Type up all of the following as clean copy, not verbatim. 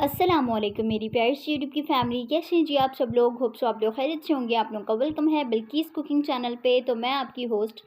अस्सलामुअलैकुम मेरी प्यारी सी यूट्यूब की फैमिली, कैसे हैं जी आप सब लोग। होप सो आप लोग खैरियत से होंगे। आप लोगों का वेलकम है बिल्किस कुकिंग चैनल पे। तो मैं आपकी होस्ट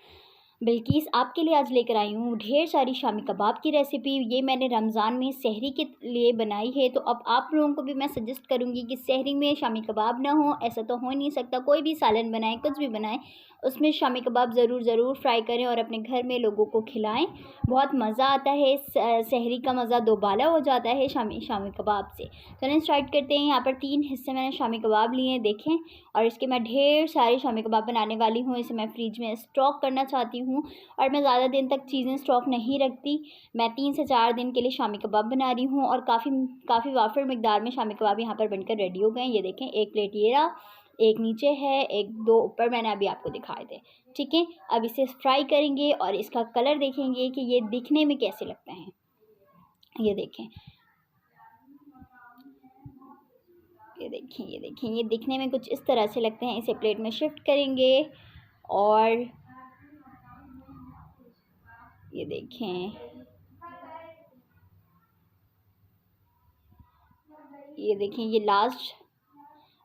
बिल्किस आपके लिए आज लेकर आई हूँ ढेर सारी शामी कबाब की रेसिपी। ये मैंने रमज़ान में सहरी के लिए बनाई है। तो अब आप लोगों को भी मैं सजेस्ट करूँगी कि सहरी में शामी कबाब ना हो, ऐसा तो हो ही नहीं सकता। कोई भी सालन बनाएं, कुछ भी बनाएं, उसमें शामी कबाब ज़रूर फ्राई करें और अपने घर में लोगों को खिलाएं। बहुत मज़ा आता है। सहरी का मज़ा दोबाला हो जाता है शामी शामी कबाब से। चलें स्टार्ट करते हैं। यहाँ पर 3 हिस्से मैंने शामी कबाब लिए हैं, देखें। और इसके मैं ढेर सारे शामी कबाब बनाने वाली हूँ। इसे मैं फ्रिज में स्टॉक करना चाहती हूँ और मैं ज़्यादा दिन तक चीज़ें स्टॉक नहीं रखती। मैं 3 से 4 दिन के लिए शामी कबाब बना रही हूँ और काफ़ी वाफिर मिकदार में शामी कबाब यहाँ पर बनकर रेडी हो गए हैं। ये देखें, एक प्लेट ये रहा, एक नीचे है, एक दो ऊपर मैंने अभी आपको दिखाए थे। ठीक है, अब इसे फ्राई करेंगे और इसका कलर देखेंगे कि ये दिखने में कैसे लगते हैं। ये देखें, ये दिखने में कुछ इस तरह से लगते हैं। इसे प्लेट में शिफ्ट करेंगे और ये देखें, ये लास्ट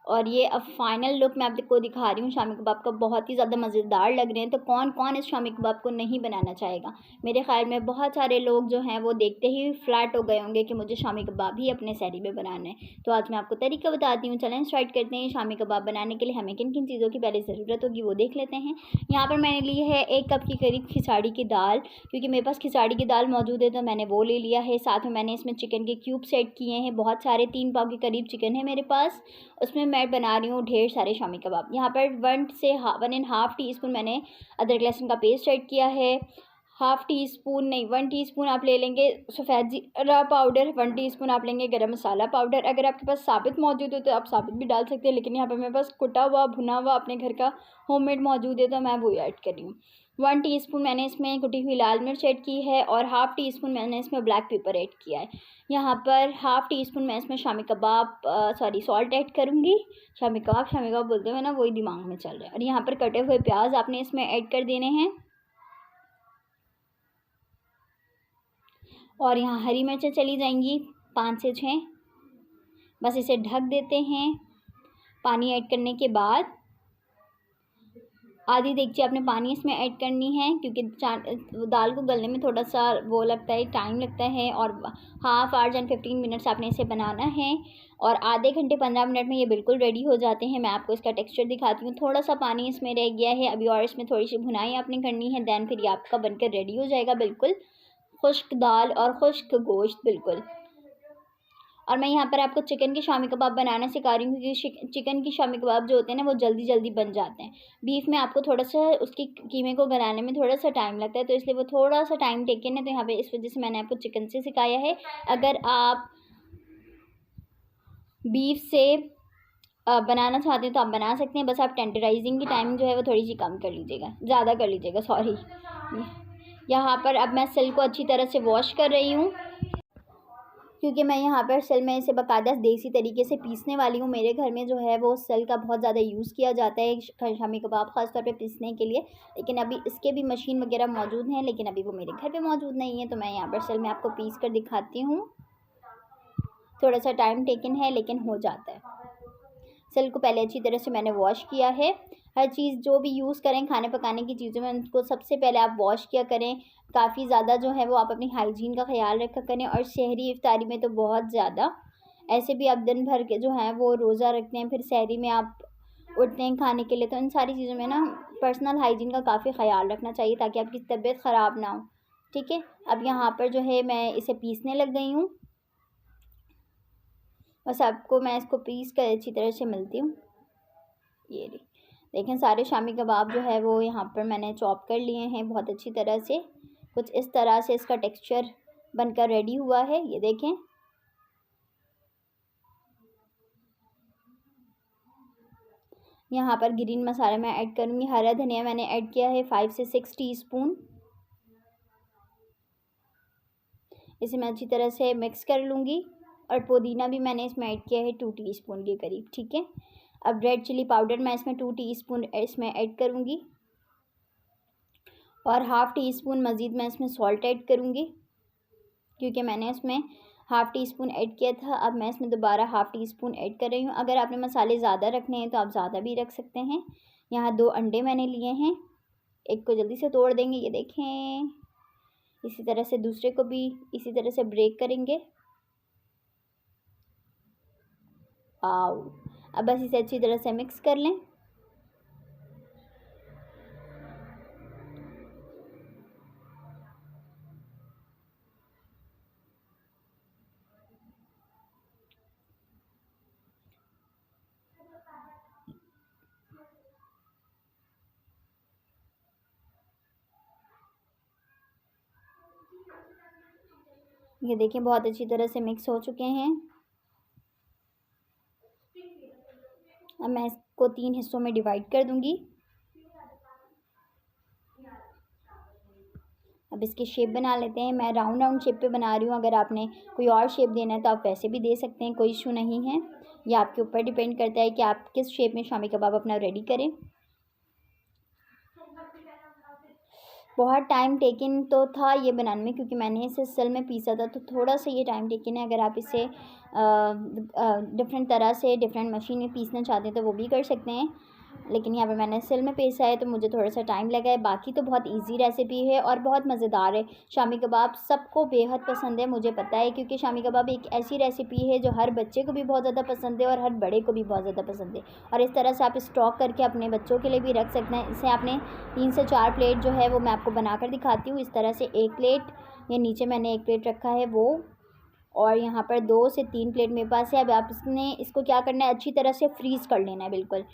और ये अब फाइनल लुक मैं आपको दिखा रही हूँ शामी कबाब का। बहुत ही ज़्यादा मज़ेदार लग रहे हैं। तो कौन कौन इस शामी कबाब को नहीं बनाना चाहेगा। मेरे ख्याल में बहुत सारे लोग जो हैं वो देखते ही फ्लैट हो गए होंगे कि मुझे शामी कबाब ही अपने सहरी में बनाना है। तो आज मैं आपको तरीका बताती हूँ। चलें स्टार्ट करते हैं। शामी कबाब बनाने के लिए हमें किन किन चीज़ों की पहले ज़रूरत होगी वो देख लेते हैं। यहाँ पर मैंने ली है 1 कप के करीब खिचड़ी की दाल, क्योंकि मेरे पास खिचड़ी की दाल मौजूद है तो मैंने वो ले लिया है। साथ में मैंने इसमें चिकन के क्यूब्स ऐड किए हैं, बहुत सारे, 3 पाव के करीब चिकन है मेरे पास। उसमें मैं बना रही हूँ ढेर सारे शामी कबाब। यहाँ पर 1.5 टीस्पून मैंने अदरक लहसुन का पेस्ट ऐड किया है। 1 टीस्पून आप ले लेंगे सफ़ेद जीरा पाउडर, 1 टीस्पून आप लेंगे गरम मसाला पाउडर। अगर आपके पास साबित मौजूद हो तो आप साबित भी डाल सकते हैं, लेकिन यहाँ पर मेरे पास कुटा हुआ भुना हुआ अपने घर का होममेड मौजूद है तो मैं वो ऐड कर रही हूँ। 1 टीस्पून मैंने इसमें कुटी हुई लाल मिर्च ऐड की है और 1/2 टीस्पून मैंने इसमें ब्लैक पेपर ऐड किया है। यहाँ पर 1/2 टीस्पून मैं इसमें शामी कबाब सॉल्ट ऐड करूँगी। शामी कबाब बोलते हुए ना वही दिमाग में चल रहा है। और यहाँ पर कटे हुए प्याज आपने इसमें ऐड कर देने हैं और यहाँ हरी मिर्चें चली जाएंगी 5 से 6। बस इसे ढक देते हैं। पानी ऐड करने के बाद आधी देगची आपने पानी इसमें ऐड करनी है, क्योंकि दाल को गलने में थोड़ा सा वो लगता है, टाइम लगता है। और 1/2 आवर एंड 15 मिनट्स आपने इसे बनाना है और आधे घंटे 15 मिनट में ये बिल्कुल रेडी हो जाते हैं। मैं आपको इसका टेक्सचर दिखाती हूँ। थोड़ा सा पानी इसमें रह गया है अभी और इसमें थोड़ी सी भुनाई आपने करनी है। दैन फिर ये आपका बनकर रेडी हो जाएगा, बिल्कुल खुश्क दाल और खुश्क गोश्त बिल्कुल। और मैं यहाँ पर आपको चिकन के शामी कबाब बनाना सिखा रही हूँ, क्योंकि चिकन की शामी कबाब जो होते हैं ना वो जल्दी बन जाते हैं। बीफ में आपको थोड़ा सा उसकी कीमे को बनाने में थोड़ा सा टाइम लगता है, तो इसलिए वो थोड़ा सा टाइम टेकन है। तो यहाँ पे इस वजह से मैंने आपको चिकन से सिखाया है। अगर आप बीफ से बनाना चाहते हैं तो आप बना सकते हैं। बस आप टेंडराइजिंग की टाइमिंग जो है वो थोड़ी सी कम कर लीजिएगा, ज़्यादा कर लीजिएगा, सॉरी। यहाँ पर अब मैं सिल को अच्छी तरह से वॉश कर रही हूँ, क्योंकि मैं यहाँ पर सिल में इसे बाकायदा देसी तरीके से पीसने वाली हूँ। मेरे घर में जो है वो सिल का बहुत ज़्यादा यूज़ किया जाता है शामी कबाब ख़ास तौर पे पीसने के लिए। लेकिन अभी इसके भी मशीन वगैरह मौजूद हैं, लेकिन अभी वो मेरे घर पे मौजूद नहीं है। तो मैं यहाँ पर सिल में आपको पीस कर दिखाती हूँ। थोड़ा सा टाइम टेकन है लेकिन हो जाता है। सिल को पहले अच्छी तरह से मैंने वॉश किया है। हर चीज़ जो भी यूज़ करें खाने पकाने की चीज़ों में, उनको सबसे पहले आप वॉश किया करें। काफ़ी ज़्यादा जो है वो आप अपनी हाइजीन का ख्याल रखा करें। और सहरी इफ्तारी में तो बहुत ज़्यादा, ऐसे भी आप दिन भर के जो हैं वो रोज़ा रखते हैं, फिर सहरी में आप उठते हैं खाने के लिए। तो इन सारी चीज़ों में ना पर्सनल हाइजीन का काफ़ी ख्याल रखना चाहिए ताकि आपकी तबीयत ख़राब ना हो। ठीक है, अब यहाँ पर जो है मैं इसे पीसने लग गई हूँ। बस आपको मैं इसको पीस कर अच्छी तरह से मिलती हूँ। ये देखें, सारे शामी कबाब जो है वो यहाँ पर मैंने चॉप कर लिए हैं बहुत अच्छी तरह से। कुछ इस तरह से इसका टेक्सचर बनकर रेडी हुआ है। ये देखें, यहाँ पर ग्रीन मसाला मैं ऐड करूँगी। हरा धनिया मैंने ऐड किया है 5 से 6 टीस्पून। इसे मैं अच्छी तरह से मिक्स कर लूँगी। और पुदीना भी मैंने इसमें ऐड किया है 2 टीस्पून के करीब। ठीक है, अब रेड चिली पाउडर मैं इसमें 2 टीस्पून इसमें ऐड करूँगी और 1/2 टीस्पून मज़ीद मैं इसमें सॉल्ट ऐड करूँगी, क्योंकि मैंने इसमें हाफ़ टी स्पून ऐड किया था, अब मैं इसमें दोबारा हाफ़ टी स्पून ऐड कर रही हूँ। अगर आपने मसाले ज़्यादा रखने हैं तो आप ज़्यादा भी रख सकते हैं। यहाँ 2 अंडे मैंने लिए हैं, एक को जल्दी से तोड़ देंगे, ये देखें। इसी तरह से दूसरे को भी इसी तरह से ब्रेक करेंगे। अब बस इसे अच्छी तरह से मिक्स कर लें। ये देखिए बहुत अच्छी तरह से मिक्स हो चुके हैं। अब मैं इसको 3 हिस्सों में डिवाइड कर दूंगी। अब इसकी शेप बना लेते हैं। मैं राउंड शेप पे बना रही हूँ। अगर आपने कोई और शेप देना है तो आप वैसे भी दे सकते हैं, कोई इशू नहीं है। ये आपके ऊपर डिपेंड करता है कि आप किस शेप में शामी कबाब अपना रेडी करें। बहुत टाइम टेकिंग तो था ये बनाने में, क्योंकि मैंने इसे सिल में पीसा था, तो थोड़ा सा ये टाइम टेकिंग है। अगर आप इसे डिफरेंट तरह से डिफरेंट मशीन में पीसना चाहते हैं तो वो भी कर सकते हैं, लेकिन यहाँ पर मैंने सिल में पीसा है तो मुझे थोड़ा सा टाइम लगा है। बाकी तो बहुत इजी रेसिपी है और बहुत मज़ेदार है। शामी कबाब सबको बेहद पसंद है, मुझे पता है, क्योंकि शामी कबाब एक ऐसी रेसिपी है जो हर बच्चे को भी बहुत ज़्यादा पसंद है और हर बड़े को भी बहुत ज़्यादा पसंद है। और इस तरह से आप स्टॉक करके अपने बच्चों के लिए भी रख सकते हैं। इसे आपने 3 से 4 प्लेट जो है वो मैं आपको बनाकर दिखाती हूँ। इस तरह से 1 प्लेट, ये नीचे मैंने 1 प्लेट रखा है वो, और यहाँ पर 2 से 3 प्लेट मेरे पास है। अब आप इसको क्या करना है, अच्छी तरह से फ्रीज़ कर लेना है। बिल्कुल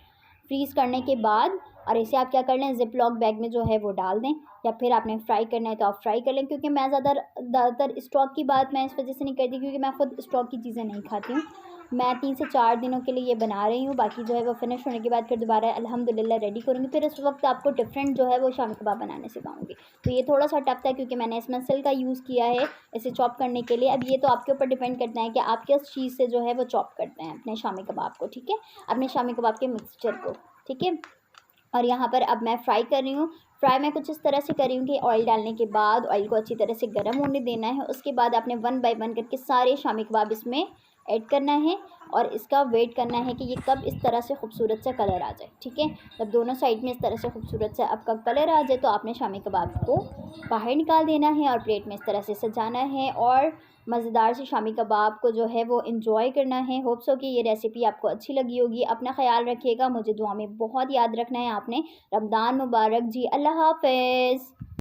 फ्रीज़ करने के बाद और इसे आप क्या कर लें, ज़िप लॉक बैग में जो है वो डाल दें, या फिर आपने फ्राई करना है तो आप फ्राई कर लें। क्योंकि मैं ज़्यादातर स्टॉक की बात मैं इस वजह से नहीं करती, क्योंकि मैं ख़ुद स्टॉक की चीज़ें नहीं खाती हूँ। मैं 3 से 4 दिनों के लिए ये बना रही हूँ। बाकी जो है वो फिनिश होने के बाद फिर दोबारा अल्हम्दुलिल्लाह रेडी करूँगी। फिर उस वक्त आपको डिफरेंट जो है वो शामी कबाब बनाने सिखाऊंगी। तो ये थोड़ा सा टफ था क्योंकि मैंने इसमें सिल का यूज़ किया है इसे चॉप करने के लिए। अब ये तो आपके ऊपर डिपेंड करता है कि आप किस चीज़ से जो है वो चॉप करते हैं अपने शामी कबाब को, ठीक है, अपने शामी कबाब के मिक्सचर को, ठीक है। और यहाँ पर अब मैं फ्राई कर रही हूँ। फ्राई मैं कुछ इस तरह से कर रही हूँ कि ऑयल डालने के बाद ऑयल को अच्छी तरह से गर्म होने देना है। उसके बाद आपने 1 बाय 1 करके सारे शामी कबाब इसमें ऐड करना है और इसका वेट करना है कि ये कब इस तरह से खूबसूरत सा कलर आ जाए, ठीक है। जब दोनों साइड में इस तरह से खूबसूरत सा आपका कलर आ जाए तो आपने शामी कबाब को बाहर निकाल देना है और प्लेट में इस तरह से सजाना है और मज़ेदार से शामी कबाब को जो है वो एंजॉय करना है। होप सो कि ये रेसिपी आपको अच्छी लगी होगी। अपना ख्याल रखिएगा, मुझे दुआ में बहुत याद रखना है आपने। रमज़ान मुबारक जी। अल्लाह हाफ़िज़।